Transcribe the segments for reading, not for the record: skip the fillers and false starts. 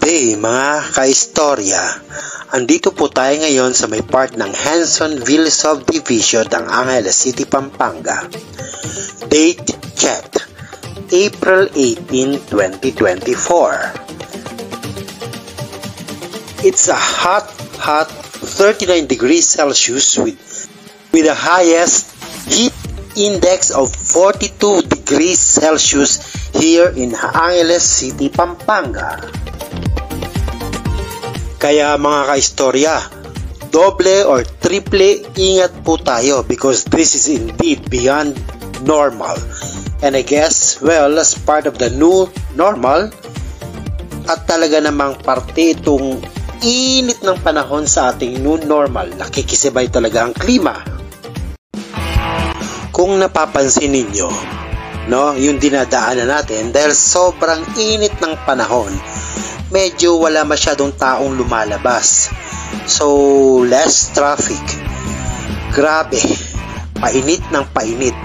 day mga kaistorya. Andito po tayo ngayon sa may part ng Hansonville Subdivision ng Angeles City, Pampanga. Date checked, April 18, 2024. It's a hot 39 degrees Celsius with the highest heat index of 42 degrees Celsius here in Angeles City, Pampanga. Kaya mga kaistorya, doble or triple ingat po tayo because this is indeed beyond normal. And I guess, well, as part of the new normal, at talaga namang parte itong init ng panahon sa ating new normal, nakikisabay talaga ang klima. Kung napapansin ninyo, yung dinadaanan natin dahil sobrang init ng panahon, medyo wala masyadong taong lumalabas. So, less traffic. Grabe, painit ng painit.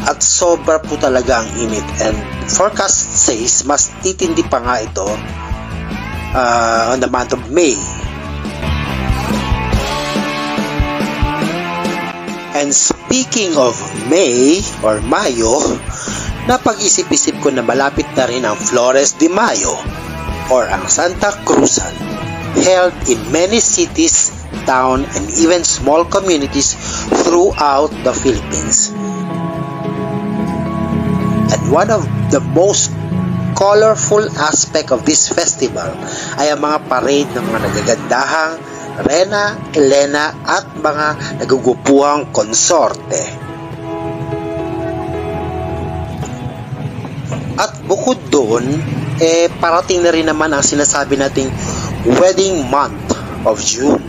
At sobra po talaga ang init. And forecast says, mas titindi pa nga ito on the month of May. And speaking of May or Mayo, napag-isip-isip ko na malapit na rin ang Flores de Mayo or ang Santa Cruzan, held in many cities, town, and even small communities throughout the Philippines. And one of the most colorful aspect of this festival ay ang mga parade ng mga nagagandahang Rena, Elena at mga nagugupuhang konsorte. At bukod doon, parating na rin naman ang sinasabi nating wedding month of June.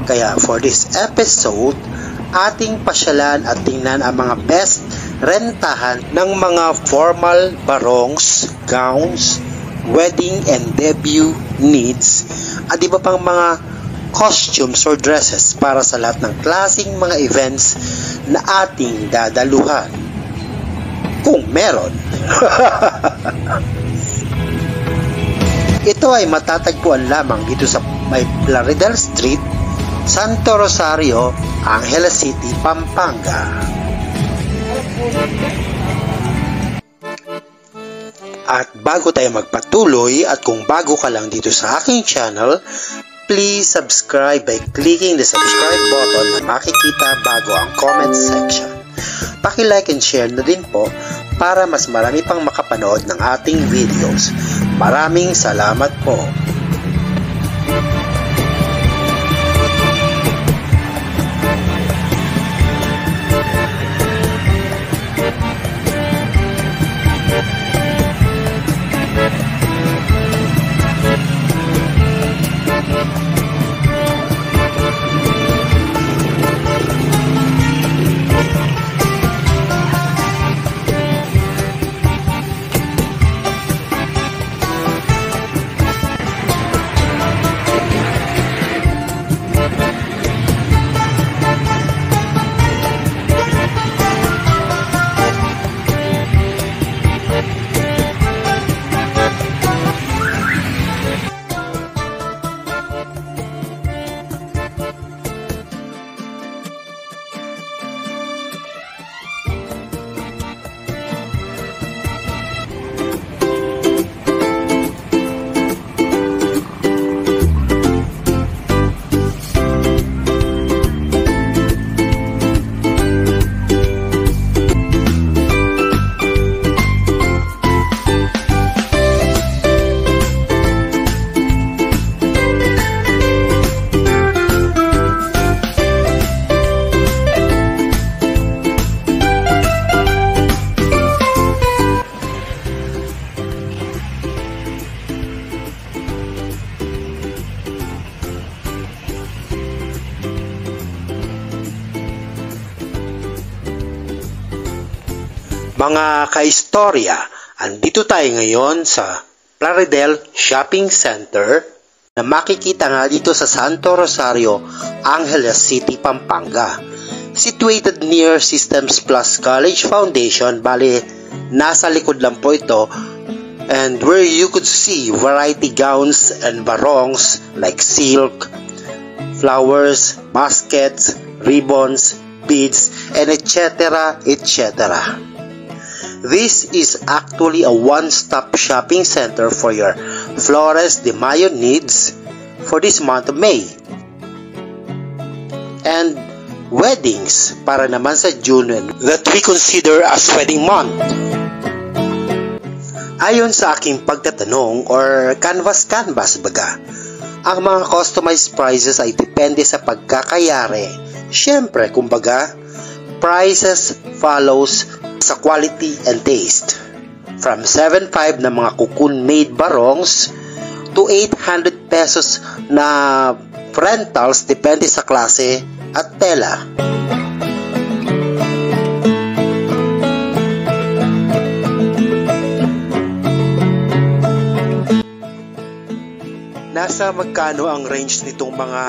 Kaya for this episode, ating pasyalan at tingnan ang mga best rentahan ng mga formal barongs, gowns, wedding and debut needs at iba pang mga costumes or dresses para sa lahat ng klaseng mga events na ating dadaluhan. Kung meron. Ito ay matatagpuan lamang dito sa may Plaridel Street, Santo Rosario, Angeles City, Pampanga. At bago tayo magpatuloy at kung bago ka lang dito sa aking channel, please subscribe by clicking the subscribe button na makikita bago ang comment section. Paki-like and share na din po para mas marami pang makapanood ng ating videos. Maraming salamat po. Mga kaistorya, andito tayo ngayon sa Plaridel Shopping Center na makikita nga dito sa Santo Rosario, Angeles City, Pampanga. Situated near Systems Plus College Foundation, bali nasa likod lang po ito and where you could see variety gowns and barongs like silk, flowers, baskets, ribbons, beads, and etc. etc. This is actually a one-stop shopping center for your Flores de Mayo needs for this month of May. And weddings para naman sa June that we consider as wedding month. Ayon sa aking pagtatanong or canvas baga, ang mga customized prices ay depende sa pagkakayari. Siyempre, kumbaga, prices follows sa quality and taste. From 7.5 na mga cocoon-made barongs to 800 pesos na rentals depende sa klase at tela. Nasa magkano ang range nitong mga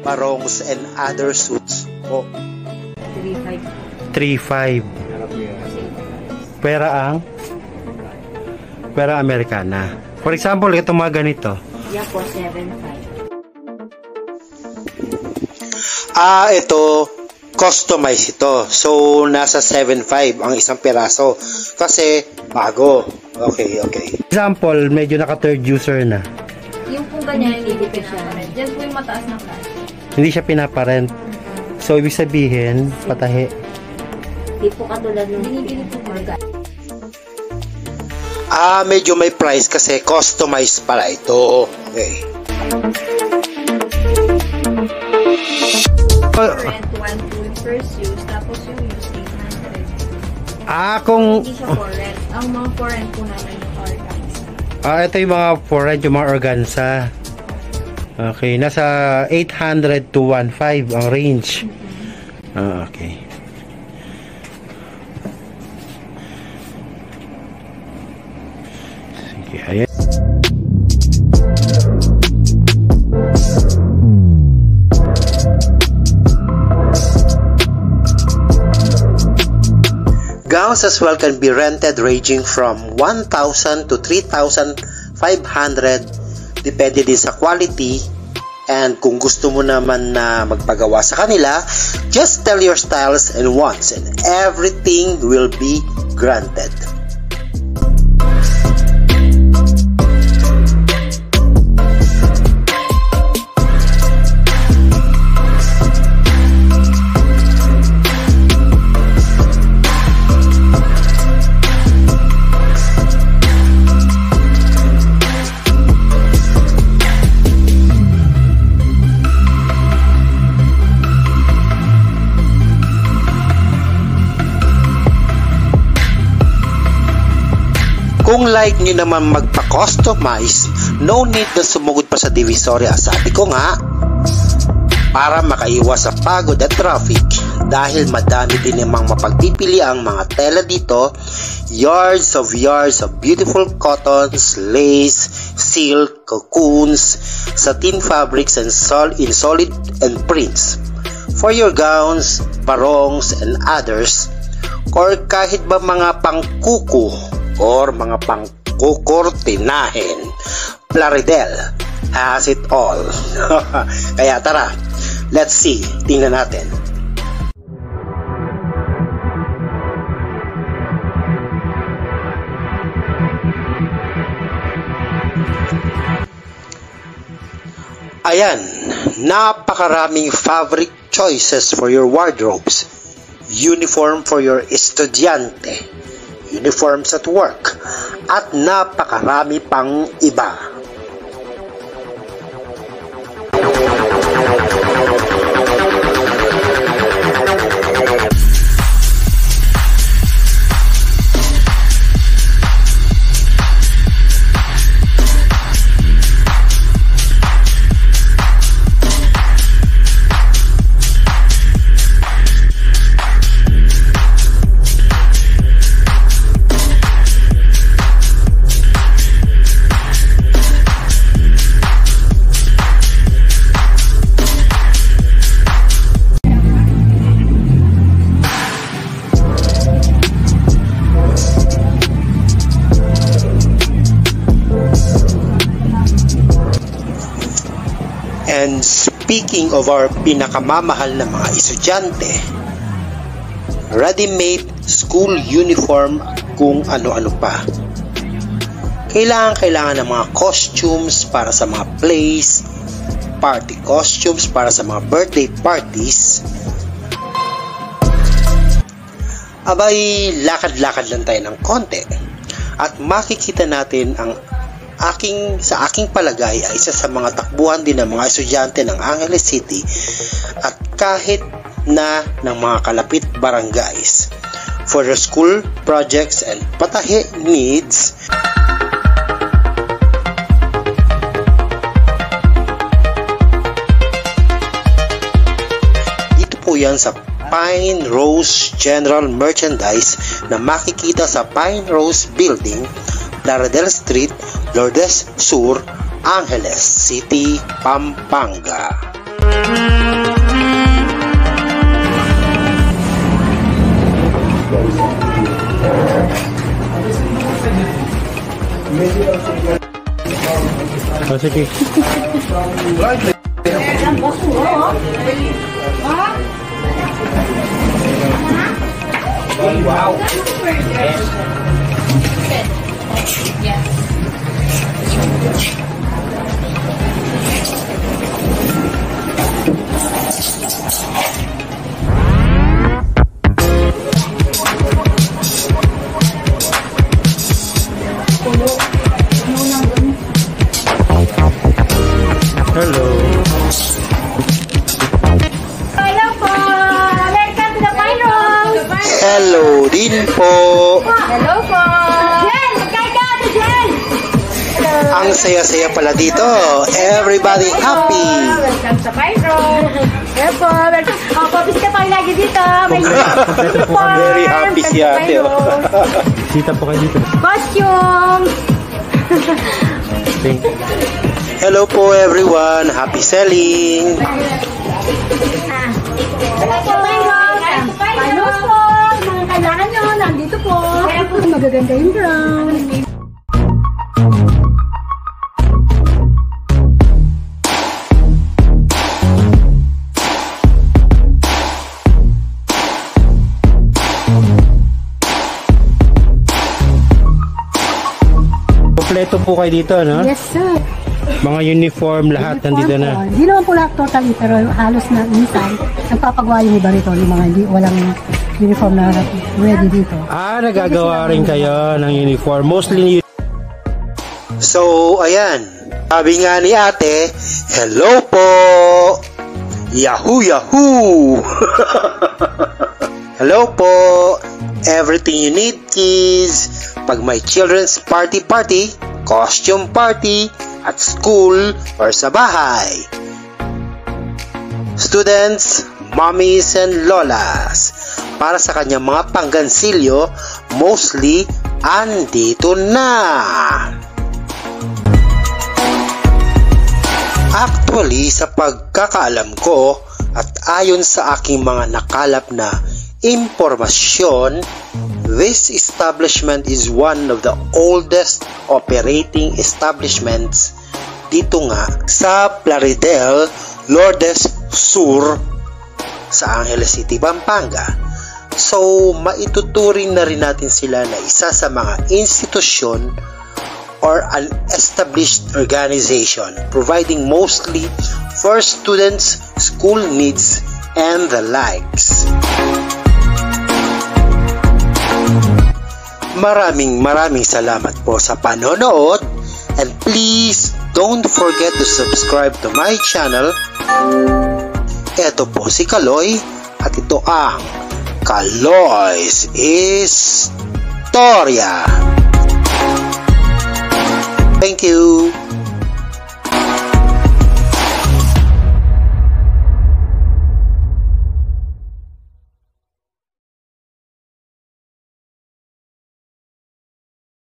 barongs and other suits? 3.5. Pera Americana. For example, itong mga ganito. Yeah po, 7.5. Ito, customized ito. So, nasa 7.5 ang isang peraso. Kasi, bago. Okay. Example, medyo naka-third user na. Yung po ganyan, hindi pinaparent. Diyan po yung mataas na klase. Hindi siya pinaparent. So, ibig sabihin, patahi. Hindi po katulad ng binibili po organ. Medyo may price kasi customized pala ito. Okay. Rent 1 full first use, tapos yung use 800. Kung... Hindi siya for rent. Ang mga for rent po namin yung organza. Ito yung mga for rent, yung mga organza. Okay, nasa 800 to 1.5 ang range. Okay. Sige, ayan. Gowns as well can be rented ranging from 1,000 to 3,500 depende din sa quality, and kung gusto mo naman na magpagawa sa kanila, just tell your styles and wants and everything will be granted. Kung like nyo naman magpa-customize, no need na sumugod pa sa Divisoria. Sabi ko nga, para makaiwas sa pagod at traffic, dahil madami din namang mapagpipili ang mga tela dito, yards of beautiful cottons, lace, silk, cocoons, satin fabrics, and in solid and prints. For your gowns, barongs, and others, or kahit ba mga pangkuko, or mga pangkukurtinahin, Plaridel has it all. Kaya tara, let's see, tingnan natin. Ayan, napakaraming fabric choices for your wardrobes. Uniform for your estudyante, uniforms at work, at napakarami pang iba. Speaking of our pinakamamahal na mga estudyante, ready-made school uniform kung ano-ano pa. Kailangan ng mga costumes para sa mga plays, party costumes para sa mga birthday parties. Abay, lakad-lakad lang tayo ng konti at makikita natin ang sa aking palagay ay isa sa mga takbuhan din ng mga estudyante ng Angeles City at kahit na ng mga kalapit barangays for their school projects and patahi needs. Dito po yan sa Pine Rose General Merchandise na makikita sa Pine Rose Building, Laredel Street, Lourdes Sur, Angeles City, Pampanga. Sige. Wow. Hello. Hello po! Welcome to the Pine Rose! Hello din po. Hello po! Jen! Kaya Jen! Ang saya-saya pala dito. Everybody happy. Welcome sa Pine Rose! Hello po! Welcome! Opo, bisita pa lagi dito. May Very happy si ate. Kita po kayo dito. costume! Thank you. Hello po everyone. Happy selling. Hello po! Pine Rose po! Mga kailangan nyo, nandito po. Magaganda yung brown. Kompleto po kayo dito, no? Yes, sir. Mga uniform, lahat nandito na. Hindi naman po lahat totally, pero halos na minsan, nagpapagawa yung iba rito, yung mga walang uniform na ready dito. Nagagawa rin kayo ng uniform. Mostly So, ayan. Sabi nga ni ate, hello po. Yahoo, yahoo. Hello po. Everything you need, kids. Pag may children's party, costume party, at school or sa bahay. Students, mommies and lolas, para sa kanyang mga panggansilyo, mostly andito na. Actually, sa pagkakaalam ko at ayon sa aking mga nakalap na impormasyon, this establishment is one of the oldest operating establishments dito nga sa Plaridel, Lourdes Sur sa Angeles City, Pampanga. So, maituturing na rin natin sila na isa sa mga institusyon or an established organization providing mostly for students, school needs, and the likes. Maraming salamat po sa panonood and please don't forget to subscribe to my channel. Ito po si Kaloy at ito ang Kaloy's Istorya. Thank you.